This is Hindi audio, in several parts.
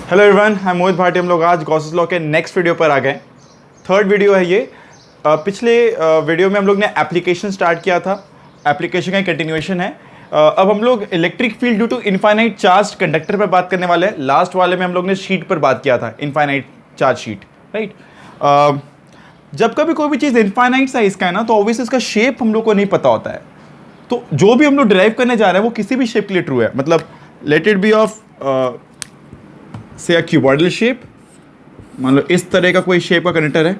हेलो एवरीवन, आई एम मोहित भाटी। हम लोग आज गॉसेस लॉ के नेक्स्ट वीडियो पर आ गए। थर्ड वीडियो है ये। पिछले वीडियो में हम लोग ने एप्लीकेशन स्टार्ट किया था, एप्लीकेशन का कंटिन्यूएशन है। अब हम लोग electric field due to infinite charge conductor पर बात करने वाले हैं। लास्ट वाले में हम लोग ने शीट पर बात किया था, इनफाइनाइट चार्ज शीट, राइट। जब कभी कोई भी चीज़ इनफाइनाइट साइज का है ना, तो ऑब्वियसली इसका शेप हम लोग को नहीं पता होता है। तो जो भी हम लोग डिराइव करने जा रहे हैं वो किसी भी शेप के लिए ट्रू है। मतलब लेट इट बी ऑफ से क्यूबॉइडल शेप, मान लो इस तरह का कोई शेप का कंडक्टर है।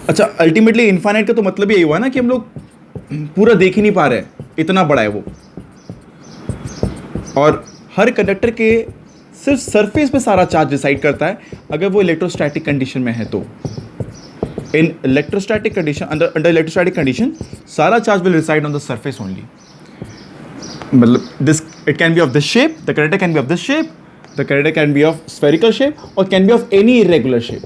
अच्छा, अल्टीमेटली इनफाइनाइट का तो मतलब यही हुआ ना कि हम लोग पूरा देख ही नहीं पा रहे, इतना बड़ा है वो। और हर कंडक्टर के सिर्फ सरफेस पे सारा चार्ज डिसाइड करता है अगर वो इलेक्ट्रोस्टैटिक कंडीशन में है तो। In electrostatic condition, under electrostatic condition, सारा charge will reside on the surface only. मतलब this it can be of this shape, the conductor can be of this shape, the conductor can be of spherical shape और can be of any irregular shape।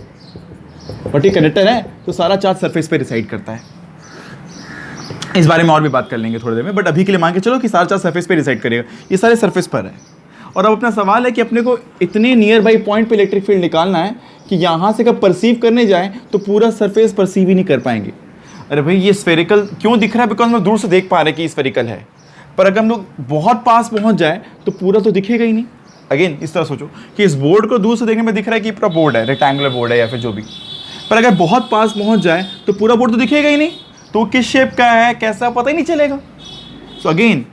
But ये कंडक्टर है तो सारा चार्ज सरफेस पे रिसाइड करता है। इस बारे में और भी बात कर लेंगे थोड़ी देर में, बट अभी के लिए मान के चलो कि सारा चार्ज सरफेस पे रिसाइड करेगा। ये सारे सरफेस पर है। और अब अपना सवाल है कि अपने को इतने नियर बाई पॉइंट पे इलेक्ट्रिक फील्ड निकालना है कि यहाँ से कब परसीव करने जाए तो पूरा सरफेस परसीव ही नहीं कर पाएंगे। अरे भाई, ये स्फेरिकल क्यों दिख रहा है? बिकॉज हम लोग दूर से देख पा रहे हैं कि स्फेरिकल है, पर अगर हम लोग बहुत पास पहुँच जाए तो पूरा तो दिखेगा ही नहीं। अगेन इस तरह सोचो कि इस बोर्ड को दूर से देखने में दिख रहा है कि पूरा बोर्ड है, रेक्टेंगुलर बोर्ड है या फिर जो भी, पर अगर बहुत पास पहुंच जाए तो पूरा बोर्ड तो दिखेगा ही नहीं। तो किस शेप का है, कैसा, पता ही नहीं चलेगा। सो अगेन,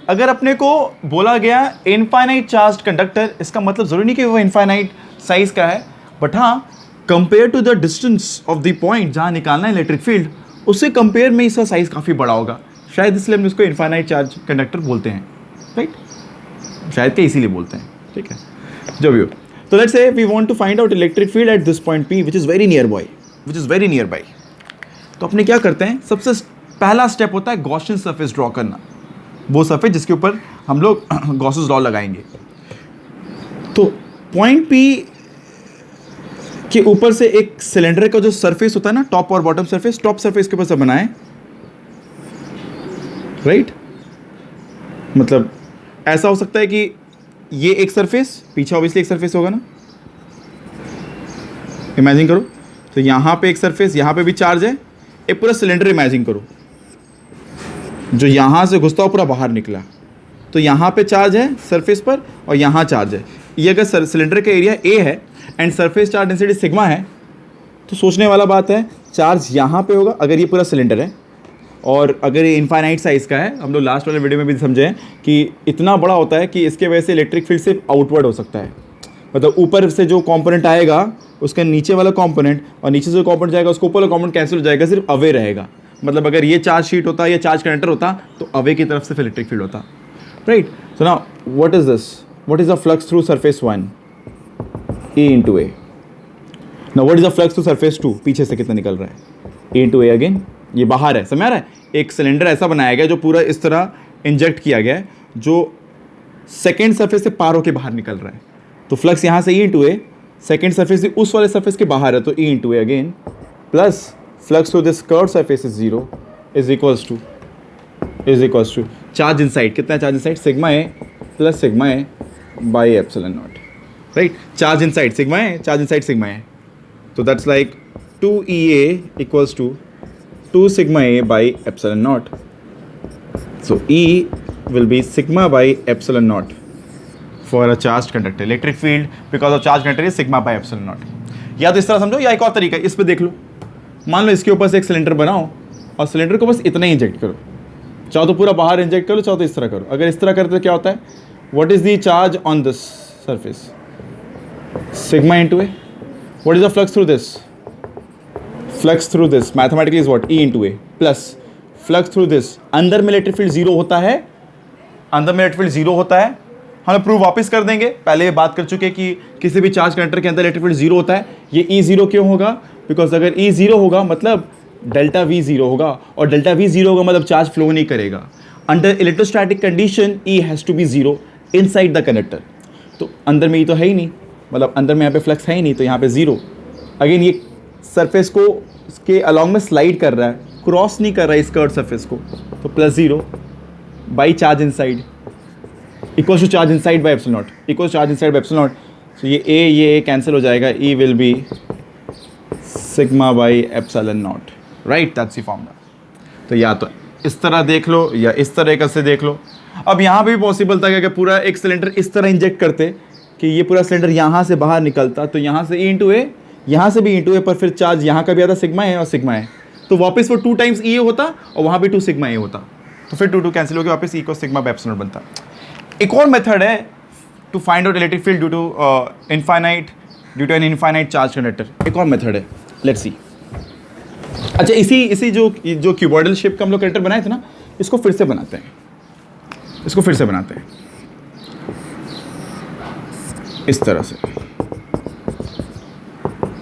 अगर अपने को बोला गया इनफाइनाइट चार्ज कंडक्टर, इसका मतलब जरूरी नहीं कि वो इनफाइनाइट साइज का है, बट हाँ, compare to the distance of the point जहाँ निकालना है इलेक्ट्रिक फील्ड, उससे कंपेयर में इसका साइज काफ़ी बड़ा होगा। शायद इसलिए हम इसको इनफाइनाइट चार्ज कंडक्टर बोलते हैं, राइट। शायद के इसीलिए बोलते हैं, ठीक है, जो भी हो। तो let's say we want to find out electric field at this point P, which is very near by. तो अपने क्या करते हैं, सबसे पहला स्टेप होता है गॉसियन सरफेस ड्रॉ करना, वो सरफेस जिसके ऊपर हम लोग गॉसेस लॉ लगाएंगे। तो पॉइंट P के ऊपर से एक सिलेंडर का जो सरफेस होता है ना, टॉप और बॉटम सरफेस, टॉप सरफेस के ऊपर से बनाए, राइट। मतलब ऐसा हो सकता है कि ये एक सरफेस, पीछे ऑब्वियसली एक सरफेस होगा ना, इमेजिन करो। तो यहाँ पे एक सरफेस, यहाँ पे भी चार्ज है, एक पूरा सिलेंडर इमेजिन करो जो यहाँ से घुसता हुआ पूरा बाहर निकला। तो यहाँ पे चार्ज है सरफेस पर और यहाँ चार्ज है। ये अगर सिलेंडर का एरिया A है and surface charge density sigma है, तो सोचने वाला बात है चार्ज यहाँ पे होगा अगर ये पूरा सिलेंडर है, और अगर ये इनफाइनाइट साइज़ का है, हम लोग लास्ट वाले वीडियो में भी समझे हैं कि इतना बड़ा होता है कि इसके वजह से इलेक्ट्रिक फील्ड सिर्फ आउटवर्ड हो सकता है। मतलब ऊपर से जो कंपोनेंट आएगा उसका नीचे वाला कंपोनेंट, और नीचे से जो कंपोनेंट जाएगा उसको ऊपर वाला कंपोनेंट कैंसिल हो जाएगा, सिर्फ अवे रहेगा। मतलब अगर ये चार्ज शीट होता या चार्ज कंडक्टर होता तो अवे की तरफ से इलेक्ट्रिक फील्ड होता, right. So now what is this, what is the flux through surface 1 E into A. Now what is the flux through surface 2, पीछे से कितना निकल रहा है, E इंटू ए। अगेन ये बाहर है, समझ आ रहा है। एक सिलेंडर ऐसा बनाया गया जो पूरा इस तरह इंजेक्ट किया गया है, जो सेकेंड सरफेस से पार होकर बाहर निकल रहा है। तो फ्लक्स यहाँ से E into a, second surface से उस वाले सरफेस के बाहर है तो E into a again, plus flux to this curve surface is 0 is equals to charge inside. कितना है charge inside, sigma a plus sigma a by epsilon naught, right. Charge inside sigma a, charge inside sigma a, तो that's like 2EA equals to 2 sigma a by epsilon naught. So E will be sigma by epsilon naught for a charged conductor. Electric field because of charged conductor is sigma by epsilon naught. या तो इस तरह समझो, या एक और तरीका, इस पे देख लो। मान लो इसके ऊपर से एक सिलेंडर बनाओ और सिलेंडर को बस इतना ही इंजेक्ट करो। चाहो तो पूरा बाहर इंजेक्ट करो, चाहो तो इस तरह करो। अगर इस तरह करते तो क्या होता है, what is the charge on this surface, sigma into A. What is the flux through this, flux through this mathematically is what, E into A, plus flux through this. अंदर में इलेक्ट्रिक फील्ड 0 होता है, अंदर में इलेक्ट्रिक फील्ड 0 होता है। हम प्रूव वापस कर देंगे, पहले ये बात कर चुके कि किसी भी चार्ज कंडक्टर के अंदर इलेक्ट्रिक फील्ड 0 होता है। ये E0 क्यों होगा, बिकॉज अगर E0 होगा मतलब डेल्टा V 0 होगा, और डेल्टा V 0 होगा मतलब चार्ज फ्लो नहीं करेगा। Under electrostatic condition E has to be 0 inside the conductor. तो अंदर में ये तो है ही नहीं, मतलब अंदर में यहाँ पे फ्लक्स है ही नहीं, तो यहाँ पे 0। अगेन ये सरफेस को इसके अलॉन्ग में स्लाइड कर रहा है, क्रॉस नहीं कर रहा है इस कर्व सरफेस को, तो plus 0 by charge inside equals to charge inside by epsilon naught, equals charge inside by epsilon naught. तो ये कैंसिल हो जाएगा, E will be sigma by epsilon naught, right, that's the formula. तो या तो इस तरह देख लो या इस तरह से देख लो। अब यहाँ पे भी पॉसिबल था कि अगर पूरा एक सिलेंडर इस तरह इंजेक्ट करते कि ये पूरा सिलेंडर यहाँ से बाहर निकलता, तो यहाँ से E इंटू ए, यहाँ से भी इंटू ए, पर फिर चार्ज यहाँ का भी आता सिग्मा है और सिग्मा है, तो वापस वो 2 टाइम्स E होता और वहाँ भी 2 सिग्मा ए होता, तो फिर 2 कैंसिल हो गया, वापस E को सिग्मा बाय एप्सिलॉन बनता। एक और मेथड है to find out electric field due to an infinite charge conductor. एक और मेथड है, लेट्स सी। अच्छा, इसी जो क्यूबॉइडल शेप का हम लोग कंडक्टर बनाए थे ना, इसको फिर से बनाते हैं, इस तरह से,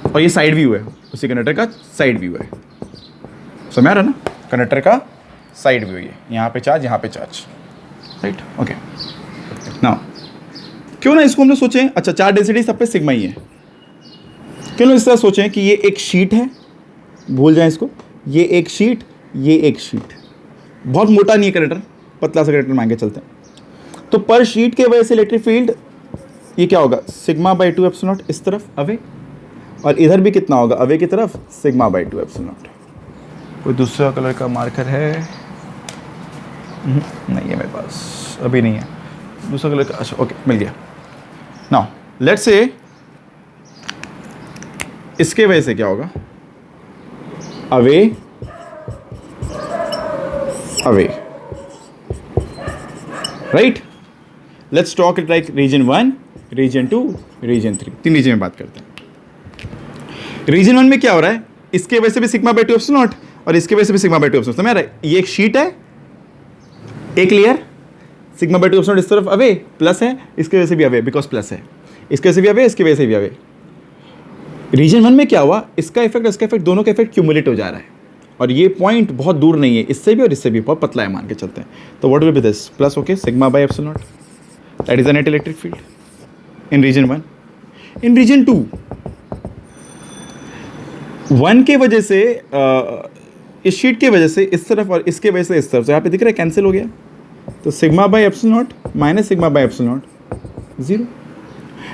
और ये साइड व्यू है उसी कंडक्टर का, साइड व्यू है, समझ आ रहा है ना, कंडक्टर का साइड व्यू, ये यहाँ पे चार्ज, राइट, ओके। नाउ क्यों ना इसको हम लोग सोचें, अच्छा चार्ज डेंसिटी सब पे सिग्मा ही है, क्यों ना इस तरह सोचें कि ये एक शीट है, भूल जाएं इसको, ये एक शीट, बहुत मोटा नहीं है कंडक्टर, पतला सा कंडक्टर मान के चलते हैं, तो पर शीट के वजह से इलेक्ट्रिक फील्ड ये क्या होगा, सिग्मा बाई 2 एप्सिलॉन नॉट इस तरफ अवे, और इधर भी कितना होगा अवे की तरफ, सिग्मा बाई 2 एप्सिलॉन नॉट। कोई दूसरा कलर का मार्कर है? नहीं है मेरे पास, अभी नहीं है दूसरा कलर का, अच्छा ओके मिल गया। नाउ लेट्स से इसके वजह से क्या होगा, away, right. Let's talk it like region 1, region 2, region 3, 3 region में बात करते हैं। रीजन 1 में क्या हो रहा है, इसके वजह से भी सिग्मा बाई 2 एप्सिलॉन नॉट और इसके वजह से भी सिग्मा बाई 2 एप्सिलॉन, समझ आ रहा है, ये एक शीट है, एक लेयर, सिग्मा बाई 2 एप्सिलॉन इस तरफ अवे, प्लस है, इसके वजह से भी अवे, बिकॉज प्लस है, इसके वजह से भी अवे, इसकी वजह से भी अवे। रीजन 1 में क्या हुआ, इसका इफेक्ट दोनों का इफेक्ट क्यूमुलेट हो जा रहा है, और ये पॉइंट बहुत दूर नहीं है, इससे भी और इससे भी बहुत पतला है, मान के चलते हैं, तो what will be this, plus okay sigma by epsilon naught, that is the net electric field in region 1। In region 2, 1 के वजह से इस शीट के वजह से इस तरफ और इसके वजह से इस तरफ, तो यहाँ पे दिख रहा है कैंसिल हो गया, तो sigma by epsilon naught minus sigma by epsilon naught 0।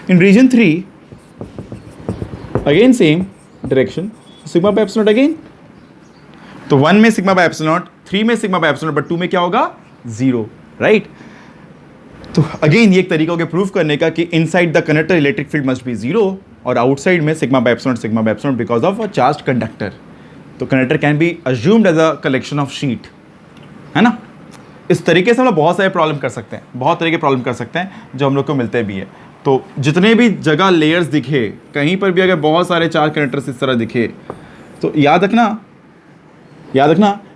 In region 3 again same direction, sigma by epsilon naught again, तो 1 में सिग्मा बाई एप्सिलॉन नॉट, 3 में sigma by epsilon naught, but 2 में क्या होगा 0, राइट। तो अगेन ये एक तरीका हो गया प्रूव करने का कि inside the conductor electric field must be 0 और आउटसाइड में sigma by epsilon because of a charge conductor. तो conductor can be assumed as a collection of sheet, है ना। इस तरीके से हम लोग बहुत सारे प्रॉब्लम कर सकते हैं, बहुत तरीके प्रॉब्लम कर सकते हैं जो हम लोग को मिलते भी है। तो जितने भी जगह लेयर्स दिखे, कहीं पर भी अगर बहुत सारे चार्ज कंडक्टर्स इस तरह दिखे, तो याद रखना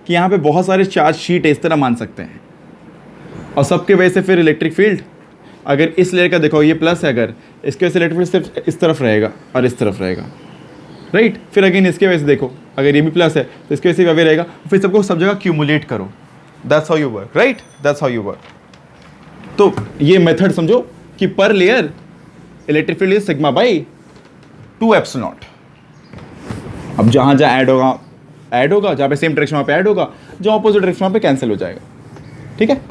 कि यहाँ पे बहुत सारे चार्ज शीट इस तरह मान सकते हैं, और सबके वजह से फिर इलेक्ट्रिक फील्ड, अगर इस लेयर का देखो ये प्लस है, अगर इसके वजह से इलेक्ट्रिक फील्ड सिर्फ इस तरफ रहेगा और इस तरफ रहेगा, राइट। फिर अगेन इसके वजह से देखो, अगर ये भी प्लस है तो इसके वजह से भी अवे रहेगा, फिर सबको सब जगह क्यूमुलेट करो, that's how you work, right, that's how you work. तो ये मेथड समझो कि पर layer electric field is sigma by 2 epsilon not. अब जहाँ ऐड होगा, जहाँ पे सेम डायरेक्शन वहाँ पे ऐड होगा, जहाँ ऑपोजिट डायरेक्शन वहाँ पे कैंसिल हो जाएगा, ठीक है।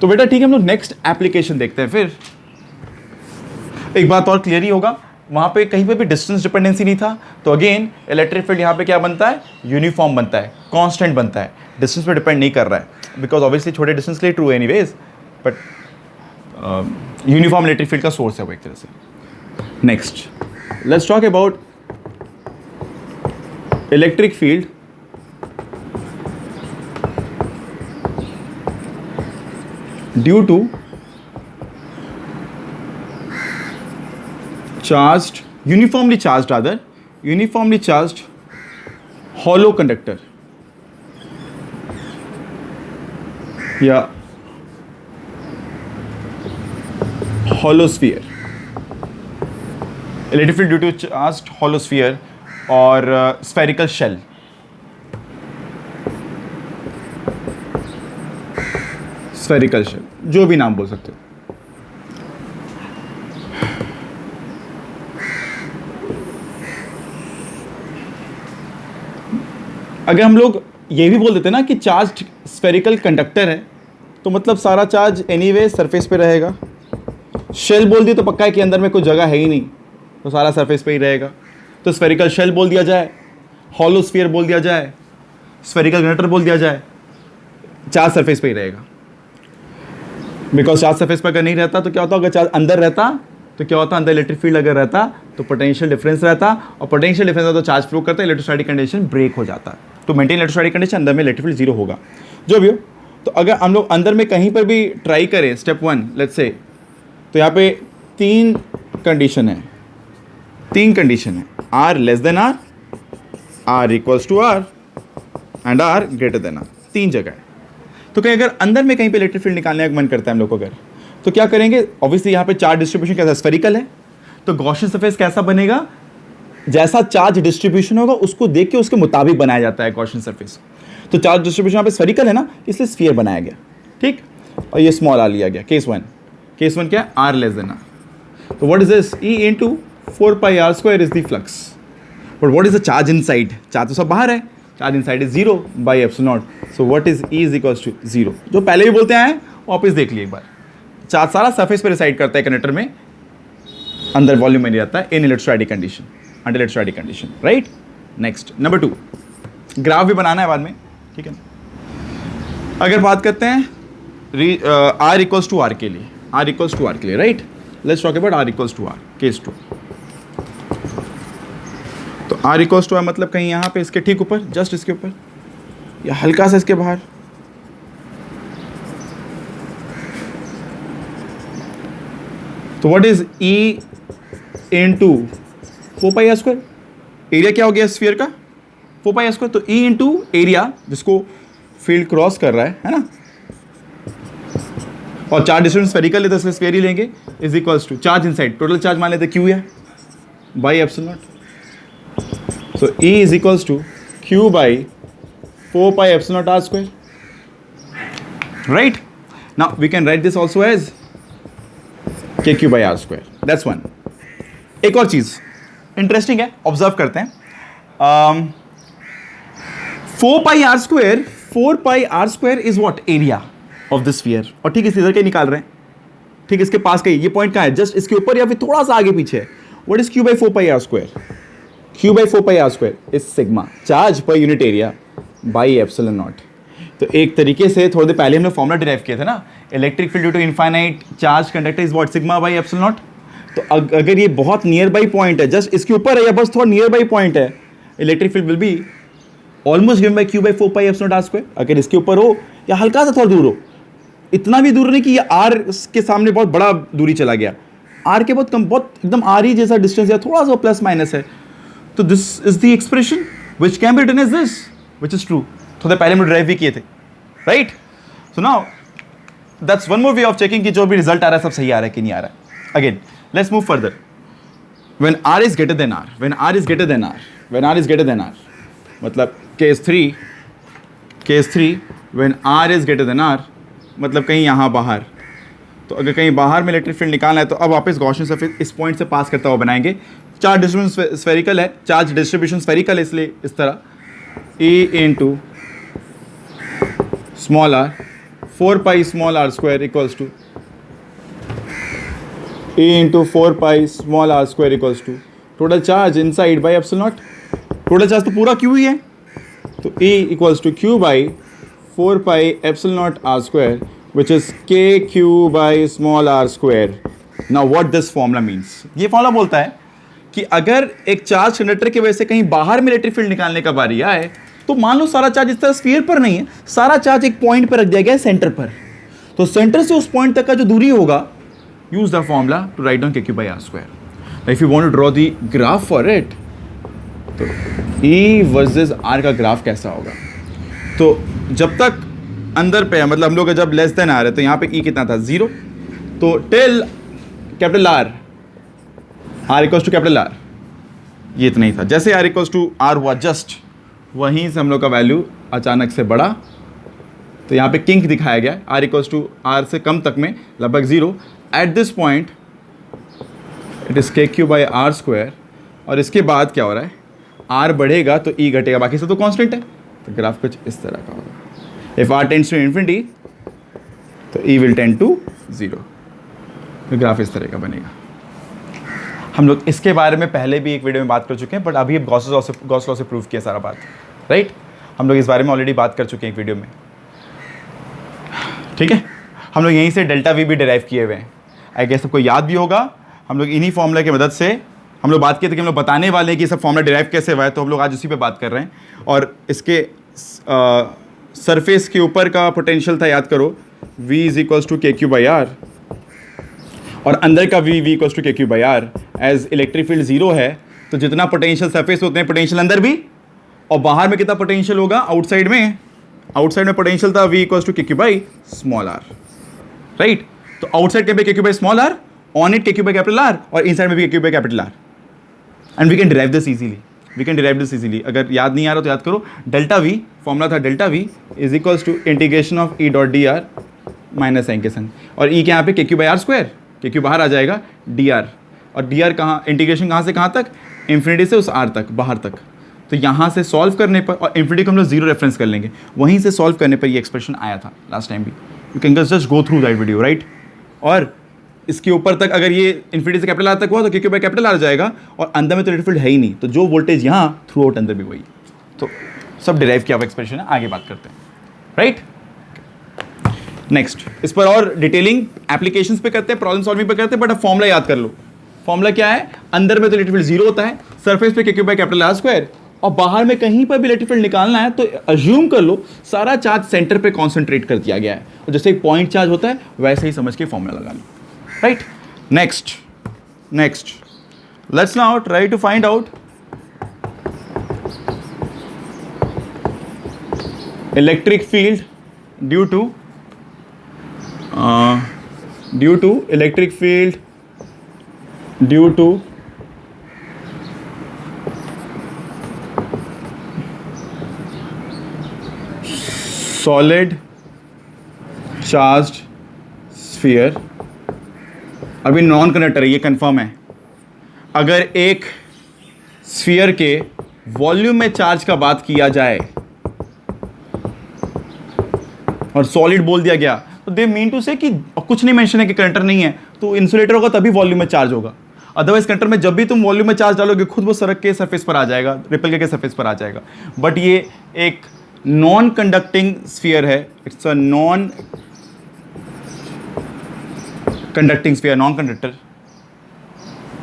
तो बेटा ठीक है, हम लोग नेक्स्ट एप्लीकेशन देखते हैं। फिर एक बात और क्लियर ही होगा, वहाँ पे कहीं पे भी डिस्टेंस डिपेंडेंसी नहीं था, तो अगेन इलेक्ट्रिक फील्ड यहाँ पे क्या बनता है, यूनिफॉर्म बनता है, कांस्टेंट बनता है, डिस्टेंस पे डिपेंड नहीं कर रहा है, बिकॉज ऑब्वियसली छोटे डिस्टेंस के लिए ट्रू है anyways, but uniform electric field का सोर्स है वो एक तरह से। Next let's talk about electric field due to uniformly charged hollow conductor या hollow sphere, electric field due to charged hollow sphere और spherical shell। स्फेरिकल शेल, जो भी नाम बोल सकते हो। अगर हम लोग ये भी बोल देते ना कि चार्ज स्फेरिकल कंडक्टर है, तो मतलब सारा चार्ज एनीवे सरफेस पे रहेगा, शेल बोल दिया तो पक्का है कि अंदर में कोई जगह है ही नहीं, तो सारा सरफेस पे ही रहेगा। तो स्फेरिकल शेल बोल दिया जाए, हॉलो स्फीयर बोल दिया जाए, स्फेरिकल कंडक्टर बोल दिया जाए, चार्ज सरफेस पे ही रहेगा। बिकॉज चार्ज सरफेस पर अगर नहीं रहता तो क्या होता, अगर चार्ज अंदर रहता तो क्या होता, अंदर इलेक्ट्रिक फील्ड अगर रहता तो पोटेंशियल डिफरेंस रहता, और पोटेंशियल डिफरेंस रहता तो चार्ज फ्लो करता, इलेक्ट्रोस्टैटिक कंडीशन ब्रेक हो जाता। तो मेंटेन इलेक्ट्रोस्टैटिक कंडीशन, अंदर में इलेक्ट्रिक फील्ड जीरो होगा, जो भी हो। तो अगर हम लोग अंदर में कहीं पर भी ट्राई करें स्टेप 1 लेट्स से, तो यहाँ पे 3 कंडीशन है, 3 कंडीशन है, r less than r, r equals to r and r greater than r, 3 जगह है। तो कहीं अगर अंदर में कहीं पे इलेक्ट्रिक फील्ड निकालने का मन करता है हम लोग को अगर, तो क्या करेंगे, ऑब्वियसली यहाँ पे चार्ज डिस्ट्रीब्यूशन कैसा, स्फेरिकल है, तो गॉसियन सरफेस कैसा बनेगा, जैसा चार्ज डिस्ट्रीब्यूशन होगा उसको देख के उसके मुताबिक बनाया जाता है गॉसियन सरफेस। तो चार्ज डिस्ट्रीब्यूशन यहाँ पे स्फेरिकल है ना, इसलिए स्फीयर बनाया गया, ठीक। और ये स्मॉल आर लिया गया, केस 1। केस 1 क्या है, आर लेस देन आर। तो what is this, E into 4 pi are square is the flux. But what is the charge inside, charge तो सब बाहर है, charge inside is 0 by epsilon naught. So what is E is equals to 0, जो पहले भी बोलते आए वापस देख लिए एक बार। चार्ज सारा सरफेस पे रिसाइड करता है कंडक्टर में, अंदर वॉल्यूम में नहीं रहता है इन electrostatic condition, under electrostatic condition, right. Next number 2, graph भी बनाना है बाद में, ठीक है। अगर बात करते हैं आर इक्वल्स टू आर के लिए, आर इक्वल्स टू आर के लिए, right. Let's talk about r equals to r, case 2। तो आर इक्वल्स टू आर मतलब कहीं यहाँ पे इसके ठीक ऊपर, जस्ट इसके ऊपर या हल्का सा इसके बाहर। तो what is E into 4 pi are square, area क्या हो गया स्फीयर का 4 पाई आर स्क्वायर। तो ई इनटू एरिया जिसको फील्ड क्रॉस कर रहा है ना, और चार्ज डिस्टेंस स्फेरिकल है तो इसका स्फीयर ही लेंगे, is equals to charge inside, total charge मान लेते क्यू है by epsilon naught. So E is equals to Q by 4 pi epsilon naught are square, right. Now we can write this also as K Q by R square, that's one. एक और चीज इंटरेस्टिंग है, ऑब्जर्व करते हैं। 4 pi are square, 4 pi are square is what, area of the sphere. और ठीक इधर के निकाल रहे हैं, ठीक इसके पास का ये पॉइंट कहाँ है, जस्ट इसके ऊपर या फिर थोड़ा सा आगे पीछे है। What is q by 4 pi are square, q by 4 pi are square is sigma, charge per unit area by epsilon naught. तो एक तरीके से थोड़ी देर पहले हमने फॉर्मूला डिराइव किया था ना, electric field due to infinite charge conductor is what, sigma by epsilon naught. तो अगर ये बहुत नियर बाई पॉइंट है, जस्ट इसके ऊपर है या बस थोड़ा नियर बाई पॉइंट है, electric field will be almost given by q by 4 pi epsilon naught are square. अगर इसके ऊपर हो या हल्का सा थोड़ा दूर हो, इतना भी दूर नहीं कि ये आर के सामने बहुत बड़ा दूरी चला गया, आर के बहुत कम, बहुत एकदम आर ही जैसा डिस्टेंस या थोड़ा सा प्लस माइनस है। तो this is the expression which can be written as this, which is true. थोड़े पहले हम ड्राइव भी किए थे, राइट। So now that's one more way of checking कि जो भी रिजल्ट आ रहा है सब सही आ रहा है कि नहीं आ रहा है। Again let's move further. When R is greater than R, when R is greater than R, when R is greater than R, मतलब case 3 when R is greater than R मतलब कहीं यहाँ बाहर। तो अगर कहीं बाहर में इलेक्ट्रिक फील्ड निकालना है तो अब वापस गॉसियन सरफेस इस पॉइंट से पास करता हुआ बनाएंगे। चार्ज डिस्ट्रीब्यूशन स्फेरिकल है, चार्ज डिस्ट्रीब्यूशन स्फेरिकल है, इसलिए इस तरह E into small r 4 pi small are square equals to E into 4 pi small are square equals to total charge inside by epsilon naught. Total charge तो पूरा क्यू ही है, तो E equals to Q by 4 pi epsilon naught are square which is kq by small r square. Now what this formula means? ये फॉर्मूला बोलता है कि अगर एक चार्ज कंडक्टर की वजह से कहीं बाहर में इलेक्ट्रिक फील्ड निकालने का बारी आए, तो मान लो सारा चार्ज इस तरह स्फीयर पर नहीं है, सारा चार्ज एक पॉइंट पर रख दिया गया है सेंटर पर। तो सेंटर से उस पॉइंट तक का जो दूरी होगा, use the formula to write down kq by r square. If you want to draw the graph for it, तो E वर्सेस R का ग्राफ कैसा होगा? तो जब तक अंदर पे है, मतलब हम लोग जब लेस देन आ रहे तो यहाँ पे ई कितना था 0, तो till capital r equals to capital r ये इतना ही था। जैसे आर इक्वल्स टू आर हुआ जस्ट वहीं से हम लोग का वैल्यू अचानक से बढ़ा, तो यहाँ पे किंक दिखाया गया, आर इक्वल्स टू आर से कम तक में लगभग 0। Eight this point it is के क्यू बाई आर स्क्वायर, और इसके बाद क्या हो रहा है, आर बढ़ेगा तो ई घटेगा, बाकी सब तो कांस्टेंट है। तो ग्राफ कुछ इस तरह का होगा। If r tends to infinity, तो e will tend to 0. तो ग्राफ इस तरह का बनेगा। हम लोग इसके बारे में पहले भी एक वीडियो में बात कर चुके हैं, बट अभी गॉस लॉ से प्रूव किया सारा बात, राइट। हम लोग इस बारे में ऑलरेडी बात कर चुके हैं एक वीडियो में, ठीक है। हम लोग यहीं से डेल्टा वी भी डिराइव किए हुए हैं, आई गेस सबको याद भी होगा। हम लोग इन्हीं फॉर्मूला की मदद से हम लोग बात किए थे कि हम लोग बताने वाले हैं कि सब फॉर्मूला डिराइव कैसे हुआ है, तो हम लोग आज उसी पे बात कर रहे हैं। और इसके सरफेस के ऊपर का पोटेंशियल था, याद करो, v is equals to k Q by r, और अंदर का v equals to k Q by r. As electric field zero है तो जितना पोटेंशियल सरफेस उतने पोटेंशियल अंदर भी, और बाहर में कितना पोटेंशियल होगा आउटसाइड में, आउटसाइड में पोटेंशियल था v equals to k Q by small r, right. तो आउटसाइड के पे k Q by small r, on it k Q by capital r, और इनसाइड में भी k Q by capital r. And we can derive this easily, अगर याद नहीं आ रहा तो याद करो। डेल्टा वी फॉर्मूला था, delta v is equals to integration of E dot d r minus sign के संग, और ई के यहाँ पे k Q by R square, के क्यू बाहर आ जाएगा डी आर, और डी आर कहाँ, इंटीग्रेशन कहाँ से कहाँ तक, इन्फिनिटी से उस आर तक, बाहर तक। तो यहाँ से सॉल्व करने पर, और इन्फिनिटी को हम लोग जीरो रेफरेंस कर लेंगे, वहीं से सॉल्व करने पर ये एक्सप्रेशन आया था लास्ट टाइम भी। You can just go through that video, right. और इसके ऊपर तक अगर ये इन्फिनिटी से कैपिटल आर तक हुआ तो के क्यू बाई कैपिटल आर जाएगा, और अंदर में तो इलेक्ट्रिक फील्ड है ही नहीं, तो जो वोल्टेज यहाँ थ्रू आउट अंदर भी वही। तो सब डिराइव किया हुआ एक्सप्रेशन है, आगे बात करते हैं, राइट। नेक्स्ट, इस पर और डिटेलिंग एप्लीकेशंस पे करते हैं, प्रॉब्लम सॉल्विंग पे करते हैं, बट अब फॉर्मूला याद कर लो। फॉर्मूला क्या है, अंदर में तो इलेक्ट्रिक फील्ड जीरो होता है, सरफेस पे k Q by capital are square, और बाहर में कहीं पर भी इलेक्ट्रिक फील्ड निकालना है तो अज्यूम कर लो सारा चार्ज सेंटर पे कॉन्सेंट्रेट कर दिया गया है, और जैसे एक पॉइंट चार्ज होता है वैसे ही समझ के फॉर्मूला लगा लो, right. Next let's now try to find out electric field due to solid charged sphere. अभी नॉन कंडक्टर है, ये कंफर्म है। अगर एक स्फीयर के वॉल्यूम में चार्ज का बात किया जाए और सॉलिड बोल दिया गया, तो दे मीन टू से कि कुछ नहीं मेंशन है कि कंडक्टर नहीं है, तो इंसुलेटर होगा तभी वॉल्यूम में चार्ज होगा। अदरवाइज कंडक्टर में जब भी तुम वॉल्यूम में चार्ज डालोगे खुद वो सरक के सरफेस पर आ जाएगा, रिपल करके सरफेस पर आ जाएगा। बट ये एक नॉन कंडक्टिंग स्फीयर है, it's a non conducting sphere, non conductor,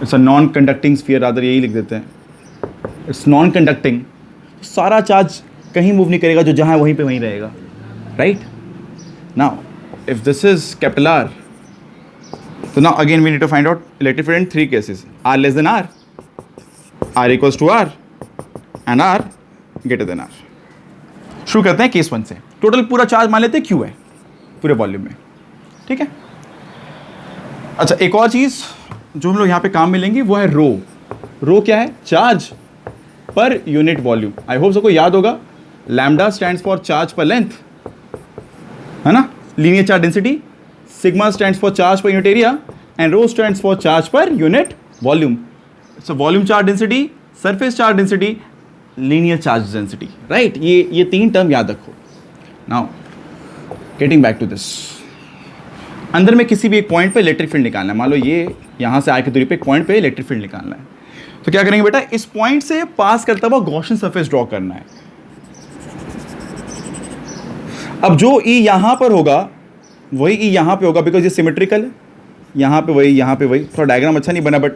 it's a non conducting sphere, rather यही लिख देते हैं, इट्स नॉन कंडक्टिंग। सारा चार्ज कहीं मूव नहीं करेगा, जो जहां है वहीं पे वहीं रहेगा, right. Now if this is capital R, so now again we need to find out electric field in three cases: r less than r, r equals to r, and r greater than r. शुरू करते हैं केस 1 से। टोटल पूरा चार्ज मान लेते हैं q है पूरे वॉल्यूम में, ठीक है। अच्छा, एक और चीज जो हम लोग यहाँ पे काम में लेंगे वो है रो। रो क्या है, charge per unit volume. I hope सबको याद होगा, लैम्डा स्टैंड्स फॉर चार्ज पर लेंथ, है ना, linear charge density. Sigma stands for charge per unit area and rho stands for charge per unit volume. So volume charge density, surface charge density, linear charge density, right? ये तीन टर्म याद रखो। Now getting back to this, अंदर में किसी भी एक पॉइंट पे इलेक्ट्रिक फील्ड निकालना है। मान लो ये यहाँ से आगे की दूरी पे एक पॉइंट पे इलेक्ट्रिक फील्ड निकालना है, तो क्या करेंगे बेटा, इस पॉइंट से पास करता हुआ गॉसियन सरफेस ड्रॉ करना है। अब जो ई यहाँ पर होगा वही ई यहाँ पे होगा, बिकॉज ये सिमेट्रिकल है, यहाँ पे वही, यहाँ पे वही। थोड़ा डायग्राम अच्छा नहीं बना, बट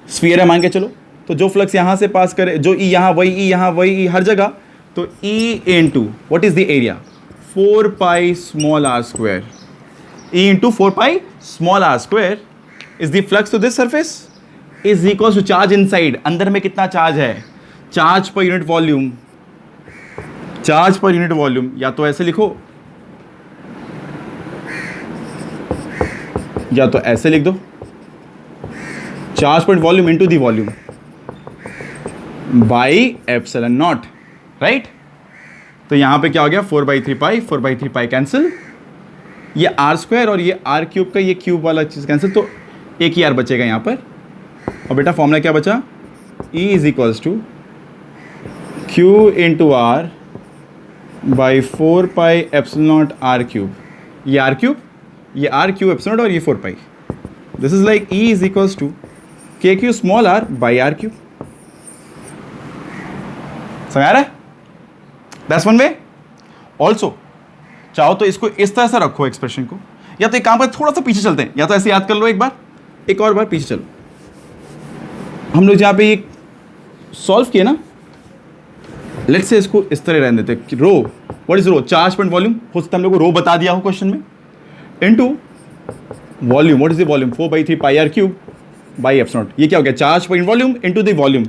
स्फीयर है मान के चलो। तो जो फ्लक्स यहाँ से पास करे, जो ई यहाँ वही, ई यहाँ वही, ई हर जगह, तो E into what is the area, 4 pi small are square, E into 4 pi small are square is the flux to this surface is equal to charge inside. अंदर में कितना चार्ज है, charge per unit volume, charge per unit volume. या तो ऐसे लिखो, या तो ऐसे लिख दो, चार्ज पर volume into the volume by epsilon naught, right. तो यहां पे क्या हो गया, 4/3 पाई, 4/3 पाई कैंसिल, ये आर स्क्वायर और ये आर क्यूब का ये क्यूब वाला चीज कैंसिल, तो एक ही आर बचेगा यहां पर। और बेटा फॉर्मूला क्या बचा, E is equals to Q into R by 4 pi epsilon naught R cube, ये आर क्यूब, ये आर क्यूब एप्सिलॉन और ये 4 pi, this is like E is equals to KQ small r by R cube. समझ आ रहा है? That's one way. ऑल्सो चाहो तो इसको इस तरह से रखो एक्सप्रेशन को, या तो एक काम कर थोड़ा सा पीछे चलते हैं, या तो ऐसे याद कर लो एक बार, एक और बार पीछे चलो। हम लोग जहाँ पे एक सॉल्व किए ना, लेट्स से इसको इस तरह रहने देते हैं। Rho, what is rho? Charge point volume. हो सकता है हम लोग को रो बता दिया हो क्वेश्चन में, into volume, what is the volume? 4/3 pi r cube by epsilon not. ये क्या हो गया? Charge point volume into the volume,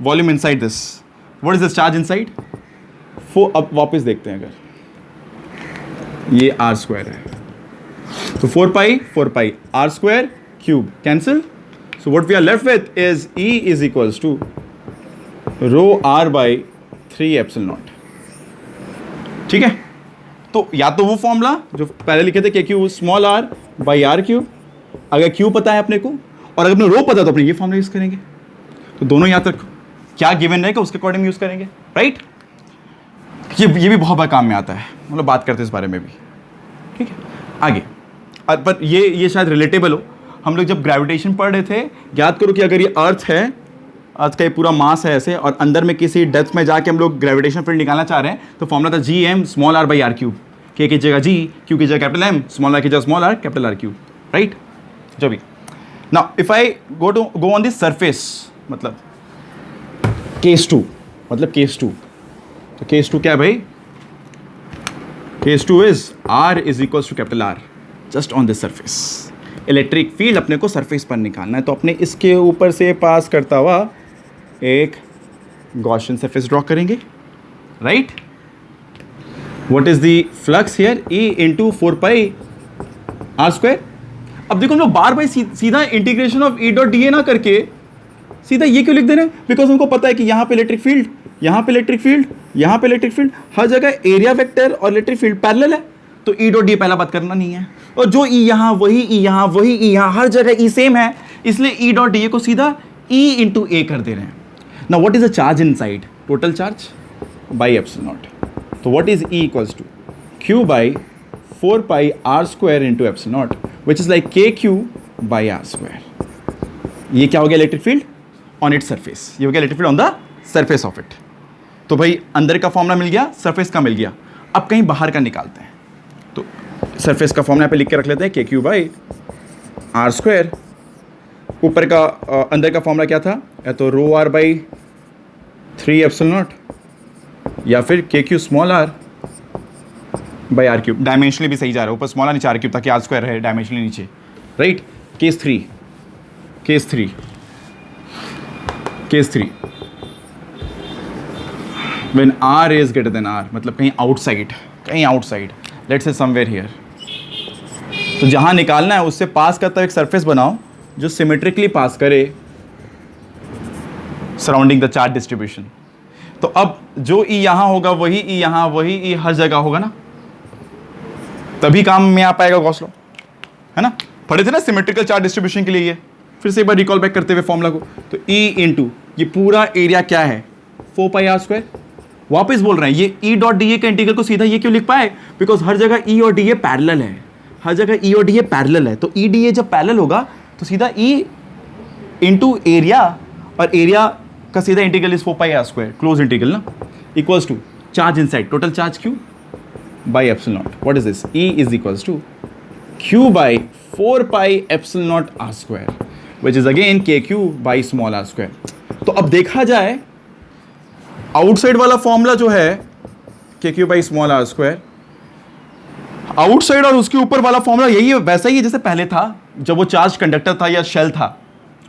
volume inside this. What is the charge inside? 4। अब वापस देखते हैं, अगर ये r स्क्वायर है तो 4 pi r square cube cancel. So what we are left with is E is equals to rho r by 3 epsilon naught. ठीक है, तो या तो वो फॉर्मूला जो पहले लिखे थे KQ small r by R cube, अगर Q पता है अपने को और अगर अपने रो पता है तो अपने ये फॉर्मूला यूज करेंगे। तो दोनों याद रखो, क्या गिवन रहेगा उसके अकॉर्डिंग यूज करेंगे, राइट? ये भी बहुत बार काम में आता है, मतलब बात करते हैं इस बारे में भी। ठीक है, आगे। पर ये शायद रिलेटेबल हो। हम लोग जब ग्रेविटेशन पढ़ रहे थे, याद करो कि अगर ये अर्थ है, अर्थ का ये पूरा मास है ऐसे, और अंदर में किसी डेप्थ में जाके हम लोग ग्रेविटेशन फील्ड निकालना चाह रहे हैं, तो फॉर्मूला था GM small r by R cube. K की जगह G, Q की जगह कैपिटल M, स्मॉल r की जगह small r capital R cube, right? जो भी। Now if I go on this surface, मतलब केस 2, मतलब केस 2, तो केस 2 क्या है भाई? Case 2 is R is equals to capital R just on this surface. Electric field अपने को सरफेस पर निकालना है, तो अपने इसके ऊपर से पास करता हुआ एक गॉसियन सरफेस ड्रॉ करेंगे, right? What is the flux here? E into 4 pi R square. अब देखो हम लोग बार बार सीधा integration of E dot DA ना करके सीधा ये क्यों लिख दे रहे हैं? बिकॉज हमको पता है कि यहाँ पे इलेक्ट्रिक फील्ड, यहाँ पे इलेक्ट्रिक फील्ड, यहाँ पे इलेक्ट्रिक फील्ड, हर जगह एरिया वेक्टर और इलेक्ट्रिक फील्ड पैरेलल है, तो E डॉट DA पहला बात करना नहीं है। और जो E यहाँ वही E यहाँ वही E यहाँ, हर जगह E सेम है, इसलिए E डॉट DA को सीधा E इंटू A कर दे रहे हैं। Now what is the charge inside? Total charge by epsilon naught. तो what is E equals to Q by 4 pi R square into epsilon naught, which is like KQ by R square. ये क्या हो गया? Electric field on its surface. ये हो गया electric field on the surface of it. तो भाई अंदर का फॉर्मूला मिल गया, सरफेस का मिल गया। अब कहीं बाहर का निकालते हैं, तो सरफेस का फॉर्मूला पे लिख के रख लेते हैं KQ बाई R स्क्वायर। ऊपर का अंदर का फॉर्मूला क्या था? या तो रो R बाई 3 एप्सिलॉन नॉट, या फिर KQ small r by R cube. Dimensionally भी सही जा रहा है, ऊपर स्मॉल r नीचे R क्यूब, ताकि R स्क्वायर रहे डायमेंशनली नीचे, right? Case 3 when R is greater than R, मतलब कहीं outside, let's say somewhere here. तो जहाँ निकालना है उससे पास करता एक सरफेस बनाओ जो सिमेट्रिकली पास करे सराउंडिंग द चार्ज डिस्ट्रीब्यूशन। तो अब जो E यहाँ होगा वही E यहाँ, वही E हर जगह होगा ना, तभी काम में आ पाएगा गॉस लॉ, है ना? पढ़े थे ना सिमेट्रिकल चार्ज डिस्ट्रीब्यूशन के लिए। ये फिर से एक बार रिकॉल बैक करते हुए फॉर्मूला को, तो E इंटू ये पूरा एरिया क्या है? 4 पाई R स्क्वायर। वापस बोल रहे हैं, ये E डॉट DA के इंटीग्रल को सीधा ये क्यों लिख पाए? बिकॉज हर जगह E और DA पैरेलल है, हर जगह E और DA पैरेलल है। तो E DA जब पैरेलल होगा तो सीधा E इंटू एरिया, और एरिया का सीधा integral is 4 pi R square, close integral ना, equals to charge inside, total charge Q by epsilon naught. What is this? E is equals to Q by 4 pi epsilon naught R square, which is again KQ by small r square. तो अब देखा जाए आउटसाइड वाला फॉर्मूला जो है KQ by small r square, outside और उसके ऊपर वाला फॉर्मूला यही है, वैसा ही है जैसे पहले था जब वो चार्ज कंडक्टर था या शेल था,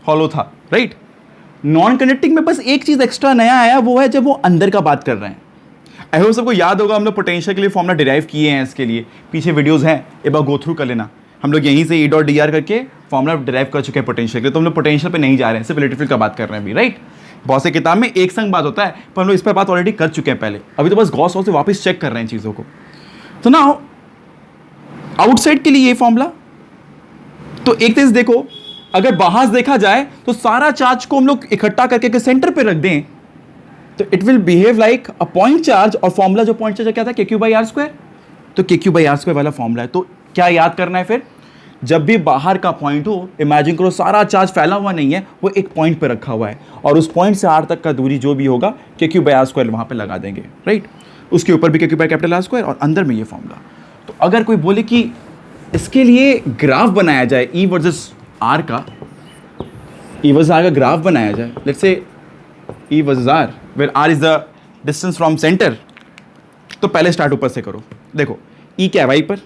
हॉलो था, राइट? नॉन कंडक्टिंग में बस एक चीज एक्स्ट्रा नया आया, वो है जब वो अंदर का बात कर रहे हैं। आई होप सबको याद होगा, हम लोग पोटेंशियल के लिए फॉर्मूला डिराइव किए हैं, इसके लिए पीछे वीडियोस हैं, एक बार गो थ्रू कर लेना। हम लोग यहीं से E डॉट DR करके फॉर्मूला डिराइव कर चुके हैं पोटेंशियल के लिए, तो हम लोग पोटेंशियल पे नहीं जा रहे हैं, सिर्फ इलेक्ट्रिक फील्ड का बात कर रहे हैं अभी, राइट? बहुत से किताब में एक संग बात होता है, पर हम लोग इस पर बात ऑलरेडी कर चुके हैं पहले, अभी तो बस गॉस लॉ से वापस चेक कर रहे हैं चीज़ों को। तो ना आउटसाइड के लिए ये फॉर्मूला, तो एक चीज देखो, अगर बाहर देखा जाए तो सारा चार्ज को हम लोग इकट्ठा करके सेंटर पे रख दें तो it will behave like a point charge, और फॉर्मूला जो पॉइंट चार्ज क्या था? KQ by R square. तो KQ बाई R स्क्वायर वाला फॉर्मूला है। तो क्या याद करना है फिर? जब भी बाहर का पॉइंट हो, इमेजिन करो सारा चार्ज फैला हुआ नहीं है, वो एक पॉइंट पे रखा हुआ है और उस पॉइंट से आर तक का दूरी जो भी होगा KQ/R² वहाँ पे लगा देंगे, राइट। उसके ऊपर भी KQ/R² और अंदर में ये फॉर्मूला। तो अगर कोई बोले कि इसके लिए ग्राफ बनाया जाए E वर्सेस R का, E वर्सेस R का ग्राफ बनाया जाए, let's say E versus R where R is the distance from centre, तो पहले स्टार्ट ऊपर से करो। देखो E क्या है Y पर,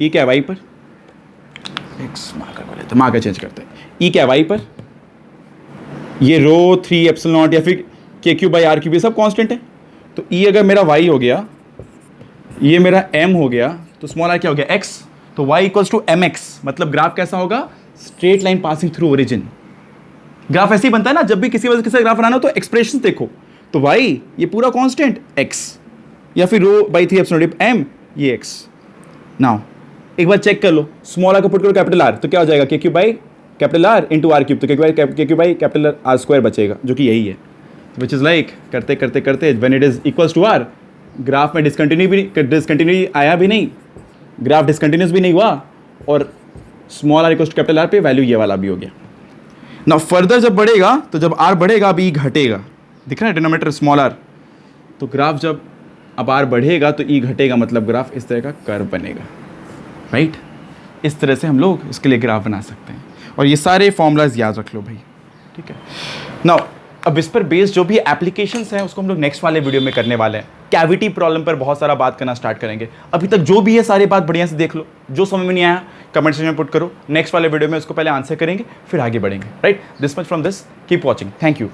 E क्या है Y पर, एक्स मार्कर वाले तो मार्कर चेंज करते हैं। E क्या है Y पर, ये रो 3 एप्सिलॉन नॉट या फिर KQ/R³ ये सब कांस्टेंट है। तो E अगर मेरा Y हो गया, ये मेरा M हो गया, तो स्मॉल r क्या हो गया X, तो Y इक्वल्स टू MX, मतलब ग्राफ कैसा होगा, straight line passing through origin. Graph ऐसे ही बनता है ना, जब भी किसी वजह से ग्राफ बनाना हो तो एक्सप्रेशन देखो, तो Y ये पूरा कांस्टेंट X या फिर रो बाई 3 एप्सिलॉन नॉट M ये X। नाउ एक बार चेक कर लो, स्मॉल r को पुट करो कैपिटल R, तो क्या हो जाएगा KQ/R इंटू R³ तो KQ/R² बचेगा, जो कि यही है। विच इज़ लाइक करते करते करते when it is equals to R, graph में डिसकंटिन्यू आया भी नहीं, ग्राफ डिसकंटिन्यूस भी नहीं हुआ और small r equals to capital R पे वैल्यू ये वाला भी हो गया। ना फर्दर जब बढ़ेगा तो जब R बढ़ेगा अभी घटेगा, दिख रहा है डिनोमिनेटर स्मॉल r, तो ग्राफ जब अब R बढ़ेगा तो E घटेगा, मतलब ग्राफ इस तरह का कर्व बनेगा, राइट। इस तरह से हम लोग इसके लिए ग्राफ बना सकते हैं और ये सारे फॉर्मूलाज याद रख लो भाई, ठीक है। नाउ अब इस पर बेस्ड जो भी एप्लीकेशंस हैं उसको हम लोग नेक्स्ट वाले वीडियो में करने वाले हैं। कैविटी प्रॉब्लम पर बहुत सारा बात करना स्टार्ट करेंगे। अभी तक जो भी है सारी बात बढ़िया से देख लो, जो समझ में नहीं आया कमेंट सेक्शन में पुट करो, नेक्स्ट वाले वीडियो में उसको पहले आंसर करेंगे फिर आगे बढ़ेंगे, right. This much from this, keep watching, thank you.